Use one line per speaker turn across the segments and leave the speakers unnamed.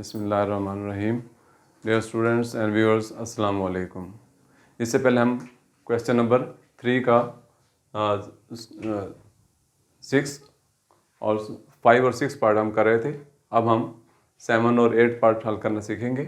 बिस्मिल्लाहिर्रहमानिर्रहीम। Dear students and viewers, अस्सलाम वालेकुम। इससे पहले हम क्वेश्चन नंबर 3 का 6 और 5 और 6 पार्ट हम कर रहे थे। अब हम 7 और 8 पार्ट हल करना सीखेंगे।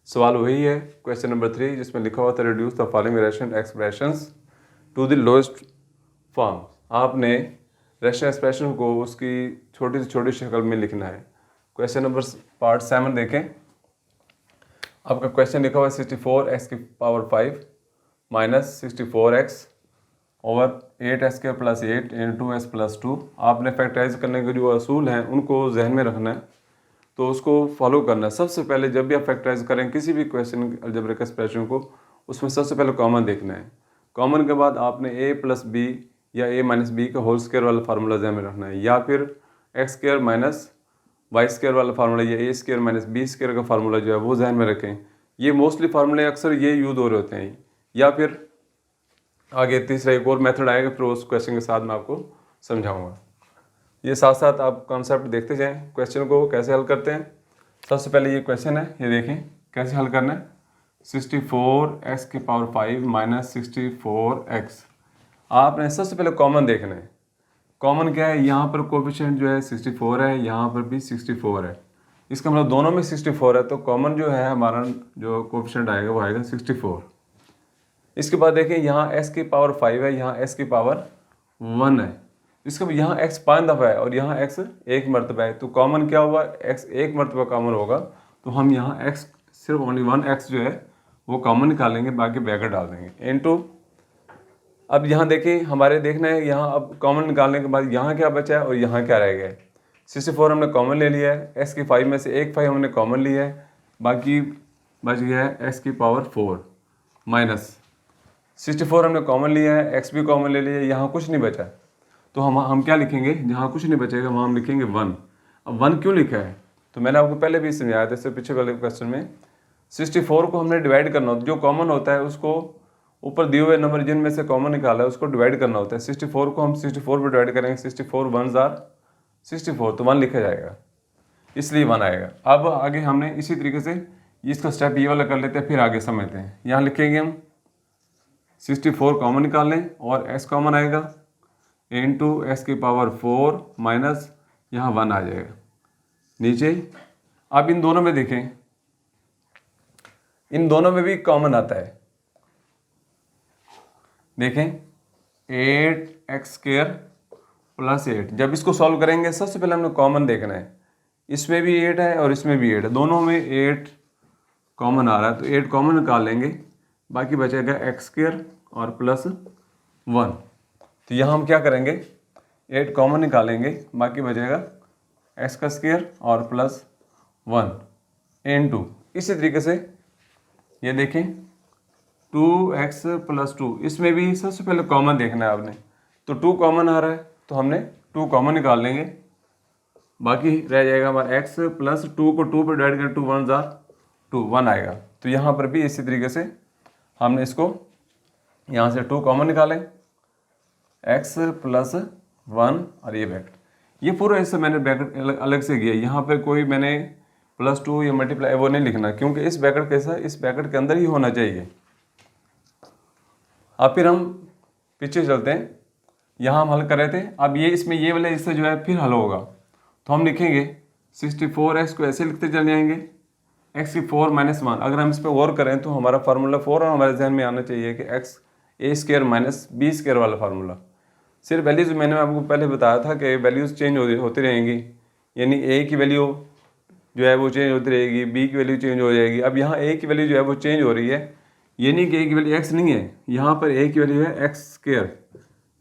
सवाल वही है क्वेश्चन नंबर 3 जिसमें लिखा हुआ था reduce the following rational expressions to the lowest form. आपने रेशनल एक्सप्रेशन को उसकी छोटी से छोटी शक्ल में लिखना है। क्वेश्चन नंबर पार्ट 7 देखें। आपका क्वेश्चन लिखा हुआ है 64x की power 5 minus 64x over 8x² plus 8 into s plus 2। आपने फैक्टराइज करने के जो असूल हैं उनको जहन में रखना है, तो उसको फॉलो करना है। सबसे पहले जब भी आप फैक्टराइज करें किसी भी क्वेश्चन अलजेब्रिक एक्सप्रेशन को, उसमें सबसे पहले कॉमन देखना है। कॉमन के बाद आपने a प्लस बी या a माइनस बी का होल स्क्वायर वाला फार्मूला जहन में रखना है, या फिर x² माइनस y² वाला फार्मूला या a² माइनस b² का फार्मूला जो है वो जहन में रखें। ये मोस्टली फार्मूले अक्सर ये यूज हो रहे होते हैं। या फिर आगे तीसरा एक और मेथड आएगा, फिर उस क्वेश्चन के साथ मैं आपको समझाऊंगा। ये साथ साथ आप कॉन्सेप्ट देखते जाएं, क्वेश्चन को कैसे हल करते हैं। सबसे पहले ये क्वेश्चन है, ये देखें कैसे हल करना है। 64x की पावर 5 माइनस 64x। आपने सबसे पहले कॉमन देखना है। कॉमन क्या है, यहाँ पर कोफिशिएंट जो है 64 है, यहाँ पर भी 64 है। इसका मतलब दोनों में 64 है, तो कॉमन जो है हमारा जो कोफिशिएंट आएगा वो आएगा 64। इसके बाद देखें यहाँ s की पावर 5 है, यहाँ s की पावर 1 है। इसका यहाँ x 5 दफ़ा है और यहाँ x 1 मरतबा है, तो कॉमन क्या हुआ, x 1 मरतबा कॉमन होगा, तो हम यहाँ x सिर्फ ओनली 1x जो है वो कॉमन निकालेंगे, बाकी ब्रैकेट डाल देंगे इनटू। अब यहाँ देखिए हमारे देखना है, यहाँ अब कॉमन निकालने के बाद यहाँ क्या बचा है और यहाँ क्या रह गया है। 64 हमने कॉमन ले लिया है, x की 5 में से एक 5 हमने कॉमन लिया है, बाकी बच गया है x की पावर 4 माइनस 64 हमने कॉमन लिया है, x भी कॉमन ले लिया है, यहाँ कुछ नहीं बचा। तो हम क्या लिखेंगे, जहाँ कुछ नहीं बचेगा वहाँ हम लिखेंगे 1। अब 1 क्यों लिखा है, तो मैंने आपको पहले भी समझाया था, इससे पीछे वाले क्वेश्चन में 64 को हमने डिवाइड करना होता है। जो कॉमन होता है उसको ऊपर दिए हुए नंबर जिनमें से कॉमन निकाला है उसको डिवाइड करना होता है। 64 को हम 64 पर डिवाइड करेंगे, 64 1s are 64, तो 1 लिखा जाएगा, इसलिए 1 आएगा। अब आगे हमने इसी तरीके से इसका स्टेप ये वाला कर लेते हैं, फिर आगे समझते हैं। यहाँ लिखेंगे हम 64 कॉमन निकाल लें और s कॉमन आएगा इंटू s की पावर 4 माइनस यहाँ 1 आ जाएगा नीचे। अब इन दोनों में देखें, इन दोनों में भी कॉमन आता है। देखें 8x² प्लस 8। जब इसको सॉल्व करेंगे सबसे पहले हमने कॉमन देखना है। इसमें भी 8 है और इसमें भी 8 है, दोनों में 8 कॉमन आ रहा है, तो 8 कॉमन निकाल लेंगे, बाकी बचेगा x² और प्लस 1। तो यहाँ हम क्या करेंगे, 8 कॉमन निकालेंगे, बाकी बचेगा x² और प्लस 1 इनटू। इसी तरीके से ये देखें 2x प्लस 2, इसमें भी सबसे पहले कॉमन देखना है आपने। तो 2 कॉमन आ रहा है तो हमने 2 कॉमन निकाल लेंगे, बाकी रह जाएगा हमारा x प्लस 2 को 2 पर डिवाइड करें, 2 1s are 2, 1 आएगा। तो यहाँ पर भी इसी तरीके से हमने इसको यहाँ से 2 कॉमन निकालें, x प्लस 1 और ये ब्रैकेट, ये पूरा इससे मैंने ब्रैकेट अलग से किया। यहाँ पर कोई मैंने प्लस 2 या मल्टीप्लाई वो नहीं लिखना, क्योंकि इस ब्रैकेट कैसा इस ब्रैकेट के अंदर ही होना चाहिए। अब फिर हम पीछे चलते हैं, यहाँ हम हल कर रहे थे। अब ये इसमें ये वाले इससे जो है फिर हल होगा, तो हम लिखेंगे 64x को ऐसे लिखते चले जाएंगे, x की 4 माइनस 1। अगर हम इस पर गौर करें तो हमारा फार्मूला 4 और हमारे जहन में आना चाहिए कि x a² माइनस b² वाला फार्मूला। सिर्फ वैल्यूज़ मैंने आपको पहले बताया था कि वैल्यूज़ चेंज होती रहेंगी, यानी a की वैल्यू जो है वो चेंज होती रहेगी, b की वैल्यू चेंज हो जाएगी। अब यहाँ a की वैल्यू जो है वो चेंज हो रही है, ये नहीं कि a की वैल्यू x नहीं है, यहाँ पर a की वैल्यू है x²,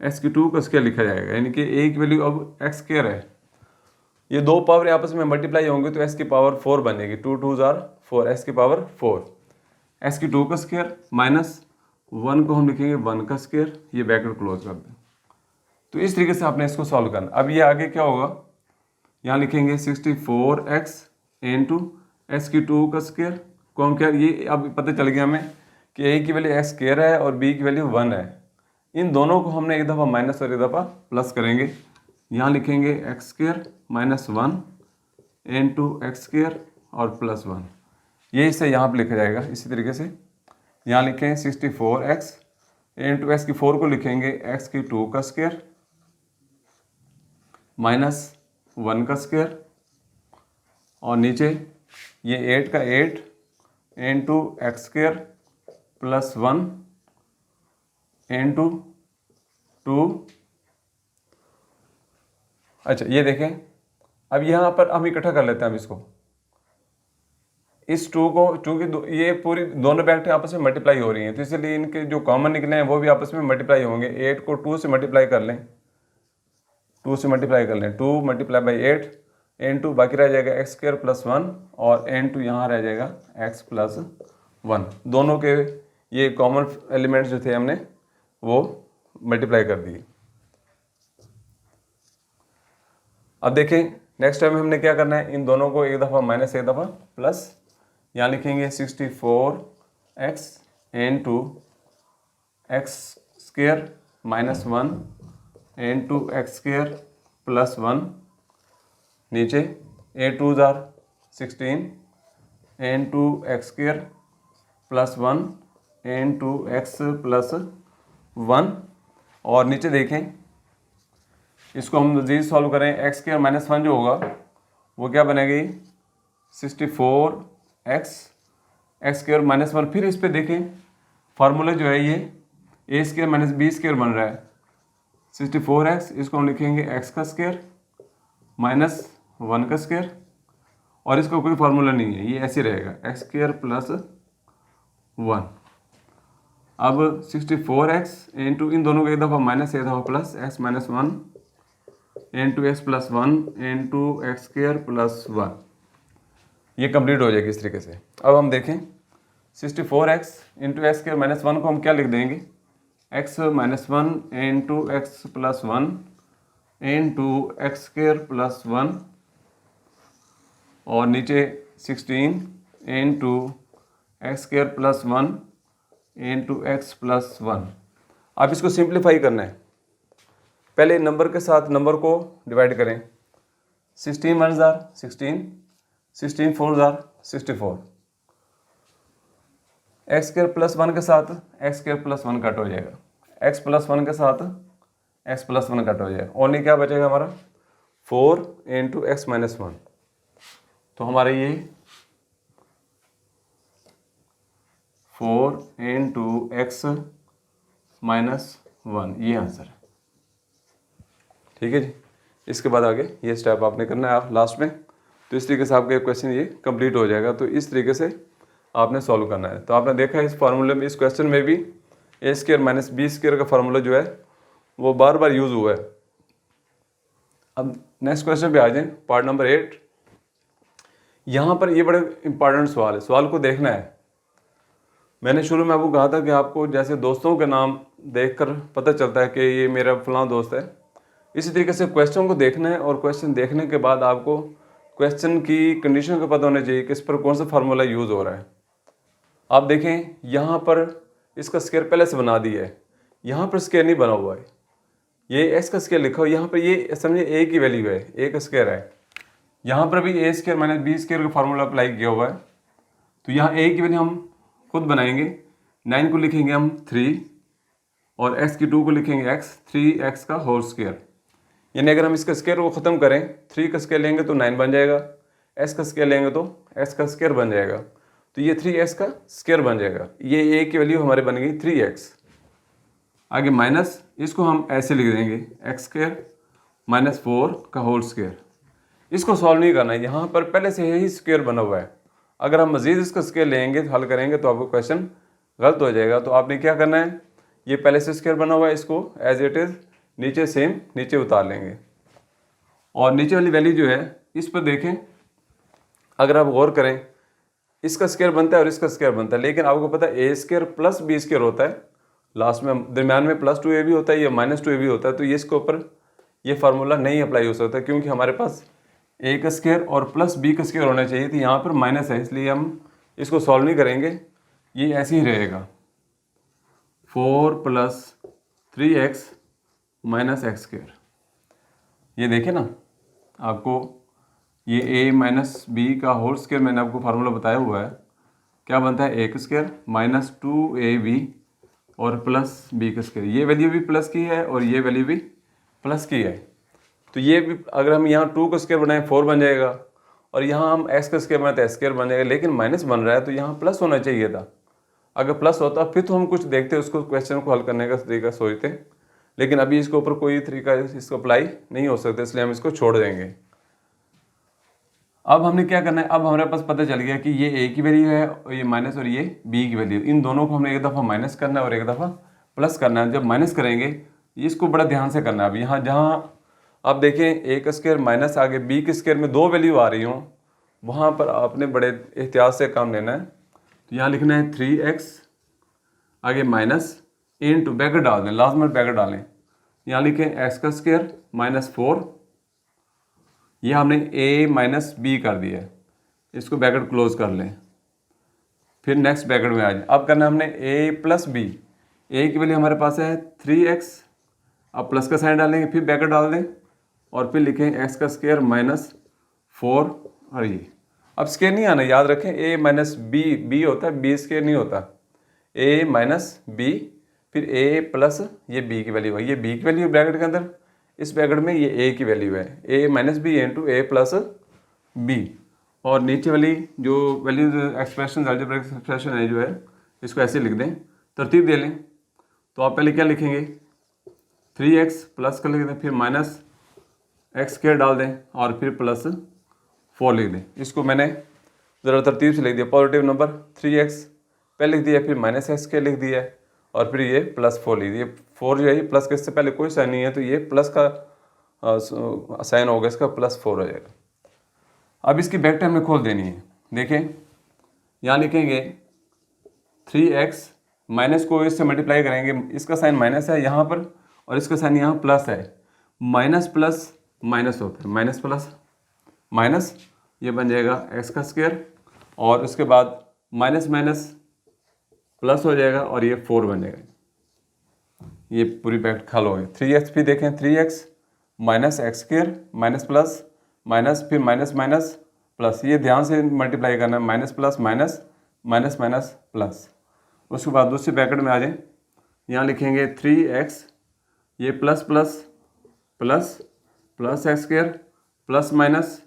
x की 2 का स्क्वायर लिखा जाएगा, यानी कि a की वैल्यू अब x² है। ये दो पावर आपस में मल्टीप्लाई होंगे तो s की पावर 4 बनेगी, 2 2s are 4, s की पावर 4, s की 2 का स्क्वायर माइनस 1 को हम लिखेंगे 1 का स्क्वायर, ये ब्रैकेट क्लोज कर दें। तो इस तरीके से आपने इसको सॉल्व करना। अब ये आगे क्या होगा, यहाँ लिखेंगे 64x इंटू s की 2 का स्क्वायर को हम क्या, ये अब पता चल गया हमें कि a की वैल्यू x² है और b की वैल्यू 1 है। इन दोनों को हमने एक दफ़ा माइनस और एक दफ़ा प्लस करेंगे। यहाँ लिखेंगे x² माइनस 1 इंटू x² और +1, ये इसे यहाँ पर लिखा जाएगा। इसी तरीके से यहाँ लिखें 64x इंटू एक्स की 4 को लिखेंगे x की 2 का स्क्वायर -1 का स्क्वायर, और नीचे ये 8 का 8 इंटू एक्स स्क्वायर +1 इंटू 2। अच्छा ये देखें, अब यहाँ पर हम इकट्ठा कर लेते हैं। हम इसको, इस 2 को, चूँकि ये पूरी दोनों वैक्टर आपस में मल्टीप्लाई हो रही हैं, तो इसलिए इनके जो कॉमन निकले हैं वो भी आपस में मल्टीप्लाई होंगे। 8 को 2 से मल्टीप्लाई कर लें, 2 से मल्टीप्लाई कर लें, 2 × 8 इंटू बाकी रह जाएगा एक्स स्क्वायर +1 और इंटू यहाँ रह जाएगा x +1। दोनों के ये कॉमन एलिमेंट्स जो थे हमने वो मल्टीप्लाई कर दिए। अब देखें नेक्स्ट टाइम हमने क्या करना है, इन दोनों को एक दफ़ा माइनस एक दफ़ा प्लस, यहाँ लिखेंगे 64x into x square -1 into x square +1, नीचे 8 2 jar 16 into x square +1 into x +1, और नीचे देखें इसको हम मज़ीद सॉल्व करें, एक्स स्क्वायर -1 जो होगा वो क्या बनेगी 64x एक्स स्क्वायर -1। फिर इस पे देखें फार्मूला जो है ये a स्क्वायर - b स्क्वायर बन रहा है। 64x इसको हम लिखेंगे x का स्क्वायर -1 का स्क्वायर, और इसका कोई फार्मूला नहीं है, ये ऐसे रहेगा x स्क्वायर +1। अब 64x इंटू इन दोनों को एक दफ़ा माइनस एक दफ़ा plus x -1 into x +1 into x square +1, ये कंप्लीट हो जाएगी इस तरीके से। अब हम देखें 64x इंटू एक्स स्क्वायर -1 को हम क्या लिख देंगे, x -1 into x +1 into x square +1, और नीचे 16 into x square +1 into x +1। अब इसको सिंप्लीफाई करना है, पहले नंबर के साथ नंबर को डिवाइड करें। 16 1 जार 16, 16 4 जार 64, एक्स स्क्वायर +1 के साथ एक्स स्क्वायर +1 कट हो जाएगा, एक्स +1 के साथ एक्स +1 कट हो जाएगा, और नहीं क्या बचेगा हमारा 4 इंटू एक्स -1। तो हमारा ये 4 इंटू एक्स -1 ये आंसर है। ठीक है जी, इसके बाद आगे ये स्टेप आपने करना है आप लास्ट में, तो इस तरीके से आपका क्वेश्चन ये कंप्लीट हो जाएगा। तो इस तरीके से आपने सॉल्व करना है। तो आपने देखा इस फार्मूले में, इस क्वेश्चन में भी a स्क्वायर - b स्क्वायर का फार्मूला जो है वो बार बार यूज़ हुआ है। अब नेक्स्ट क्वेश्चन पे आ जाएं, पार्ट नंबर 8। यहाँ पर ये बड़े इंपॉर्टेंट सवाल है, सवाल को देखना है। मैंने शुरू में आपको कहा था कि आपको जैसे दोस्तों के नाम देखकर पता चलता है कि ये मेरा फलां दोस्त है, इसी तरीके से क्वेश्चन को देखना है, और क्वेश्चन देखने के बाद आपको क्वेश्चन की कंडीशन का पता होना चाहिए कि इस पर कौन सा फार्मूला यूज़ हो रहा है। आप देखें यहाँ पर इसका स्क्वायर पहले से बना दिया है, यहाँ पर स्क्वायर नहीं बना हुआ है, ये एक्स का स्क्वायर लिखा हो, यहाँ पर ये समझिए ए की वैल्यू है, ए का स्क्वायर है। यहाँ पर भी a स्क्वायर - b स्क्वायर का फार्मूला अप्लाई किया हुआ है, तो यहाँ a की वैल्यू हम खुद बनाएंगे, 9 को लिखेंगे हम 3 और x की 2 को लिखेंगे x, 3x का होल स्क्वायर। यानी अगर हम इसका स्क्वायर को ख़त्म करें, 3 का स्क्वायर लेंगे तो 9 बन जाएगा, x का स्क्वायर लेंगे तो x का स्क्वायर बन जाएगा, तो ये 3x का स्क्वायर बन जाएगा। ये a की वैल्यू हमारे बन गई 3x। आगे माइनस, इसको हम ऐसे लिख देंगे x स्क्वायर -4 का होल स्क्वायर। इसको सॉल्व नहीं करना है, यहाँ पर पहले से ही स्क्वायर बना हुआ है। अगर हम मज़ीद इसका स्क्वायर लेंगे हल करेंगे तो आपको क्वेश्चन गलत हो जाएगा। तो आपने क्या करना है, ये पहले से स्क्वायर बना हुआ है, इसको एज इट इज़ नीचे सेम नीचे उतार लेंगे, और नीचे वाली वैल्यू जो है इस पर देखें, अगर आप गौर करें इसका स्क्वायर बनता है और इसका स्क्वायर बनता है, लेकिन आपको पता है a square plus b square होता है, लास्ट में दरम्यान में +2a भी होता है या -2a भी होता है। तो ये इसके ऊपर ये फार्मूला नहीं अप्लाई हो सकता, क्योंकि हमारे पास a का स्क्वायर और प्लस b का स्क्वायर होना चाहिए, तो यहाँ पर माइनस है, इसलिए हम इसको सॉल्व नहीं करेंगे, ये ऐसे ही रहेगा 4 + 3x - x स्क्वायर। ये देखें ना, आपको ये a माइनस बी का होल स्क्वायर मैंने आपको फार्मूला बताया हुआ है, क्या बनता है a स्क्वायर माइनस 2ab और प्लस बी का स्क्वायर। ये वैल्यू भी प्लस की है और ये वैल्यू भी प्लस की है, तो ये भी अगर हम यहाँ 2 का स्क्वायर बनाएं 4 बन जाएगा, और यहाँ हम x का स्क्वायर बनाए तो x स्क्वायर बन जाएगा, लेकिन माइनस बन रहा है तो यहाँ प्लस होना चाहिए था। अगर प्लस होता फिर तो हम कुछ देखते, उसको क्वेश्चन को हल करने का तरीका सोचते, लेकिन अभी इसके ऊपर कोई तरीका इसको अप्लाई नहीं हो सकता, इसलिए हम इसको छोड़ देंगे। अब हमने क्या करना है, अब हमारे पास पता चल गया कि ये a की वैल्यू है और ये माइनस और ये b की वैल्यू, इन दोनों को हमने एक दफ़ा माइनस करना है और एक दफ़ा प्लस करना है। जब माइनस करेंगे इसको बड़ा ध्यान से करना है। अब यहाँ जहाँ आप देखें a का स्क्वायर माइनस आगे b के स्क्वायर में 2 वैल्यू आ रही हों, वहाँ पर आपने बड़े एहतियात से काम लेना है। तो यहाँ लिखना है 3x आगे माइनस इन टू ब्रैकेट डाल दें, लास्ट में ब्रैकेट डालें। यहाँ लिखें x का स्क्वायर माइनस 4, यह हमने a माइनस बी कर दिया है, इसको ब्रैकेट क्लोज कर लें। फिर नेक्स्ट ब्रैकेट में आ जाए। अब करना है हमने a प्लस बी, a की वैल्यू हमारे पास है 3x, अब प्लस का साइन डालेंगे, फिर ब्रैकेट डाल दें और फिर लिखें x का स्क्वायर माइनस 4 और ये। अब स्क्वायर नहीं आना, याद रखें a माइनस बी होता है, b स्क्वायर नहीं होता, a माइनस बी फिर a प्लस ये b की वैल्यू है, ये b की वैल्यू ब्रैकेट के अंदर, इस ब्रैकेट में ये a की वैल्यू है, a minus b into a plus b, और नीचे वाली जो वैल्यू एक्सप्रेशन अलजेब्रिक एक्सप्रेशन है जो है इसको ऐसे लिख दें, तरतीब दे लें। तो आप पहले क्या लिखेंगे 3x प्लस कर लिख दें, फिर माइनस एक्स स्क्वायर डाल दें और फिर प्लस 4 लिख दें। इसको मैंने ज़रा तरतीब से लिख दिया, पॉजिटिव नंबर 3x पहले लिख दिया, फिर माइनस एक्स स्क्वायर लिख दिया और फिर ये प्लस 4 लिख दिया। 4 जो है प्लस के इससे पहले कोई साइन नहीं है, तो ये प्लस का साइन होगा, इसका प्लस 4 हो जाएगा। अब इसकी ब्रैकेट हमें खोल देनी है। देखें यहाँ लिखेंगे 3x माइनस को इससे मल्टीप्लाई करेंगे, इसका साइन माइनस है यहाँ पर और इसका साइन यहाँ प्लस है, माइनस प्लस माइनस होता है, माइनस प्लस माइनस, ये बन जाएगा x का स्क्वायर और उसके बाद माइनस माइनस प्लस हो जाएगा और ये 4 बन जाएगा। ये पूरी ब्रैकेट खल हो गई। 3x भी देखें 3x minus x square minus plus minus फिर माइनस माइनस प्लस, ये ध्यान से मल्टीप्लाई करना है, minus plus minus minus minus plus. उसके बाद दूसरी ब्रैकेट में आ जाए, यहाँ लिखेंगे 3x ये plus plus plus plus x square plus minus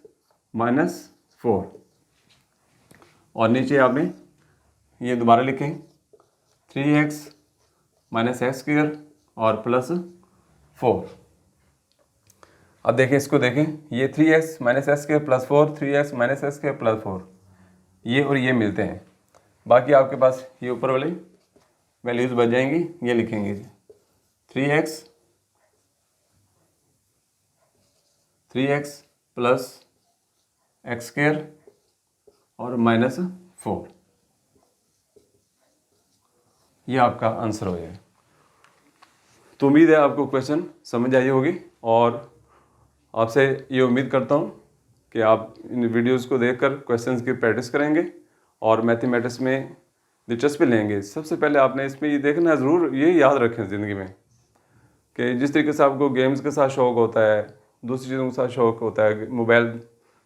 minus 4, और नीचे आपने ये दोबारा लिखें 3x माइनस एक्स स्क्वायर और प्लस 4। अब देखें इसको देखें, ये 3x minus x square plus 4, 3x minus x square plus 4, ये और ये मिलते हैं। बाकी आपके पास ये ऊपर वाली वैल्यूज़ बच जाएंगी, ये लिखेंगे 3x प्लस एक्स स्क्वायर और माइनस 4, ये आपका आंसर हो जाए। तो उम्मीद है आपको क्वेश्चन समझ आई होगी, और आपसे ये उम्मीद करता हूँ कि आप इन वीडियोस को देखकर क्वेश्चंस की प्रैक्टिस करेंगे और मैथमेटिक्स में दिलचस्पी लेंगे। सबसे पहले आपने इसमें ये देखना है, ज़रूर ये याद रखें ज़िंदगी में कि जिस तरीके से आपको गेम्स के साथ शौक़ होता है, दूसरी चीज़ों के साथ शौक़ होता है, मोबाइल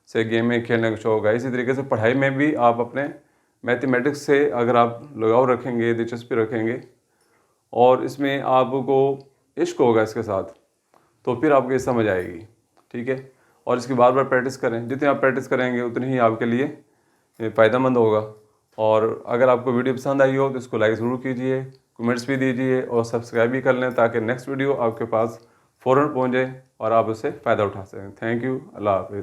से गेम में खेलने का शौक़ है, इसी तरीके से पढ़ाई में भी आप अपने मैथमेटिक्स से अगर आप लगाव रखेंगे, दिलचस्पी रखेंगे और इसमें आपको इश्क होगा इसके साथ, तो फिर आपको ये समझ आएगी। ठीक है, और इसकी बार बार प्रैक्टिस करें, जितनी आप प्रैक्टिस करेंगे उतनी ही आपके लिए फ़ायदेमंद होगा। और अगर आपको वीडियो पसंद आई हो तो इसको लाइक ज़रूर कीजिए, कमेंट्स भी दीजिए और सब्सक्राइब भी कर लें, ताकि नेक्स्ट वीडियो आपके पास फ़ौरन पहुंच जाए और आप उससे फ़ायदा उठा सकें। थैंक यू, अल्लाह हाफ़िज़।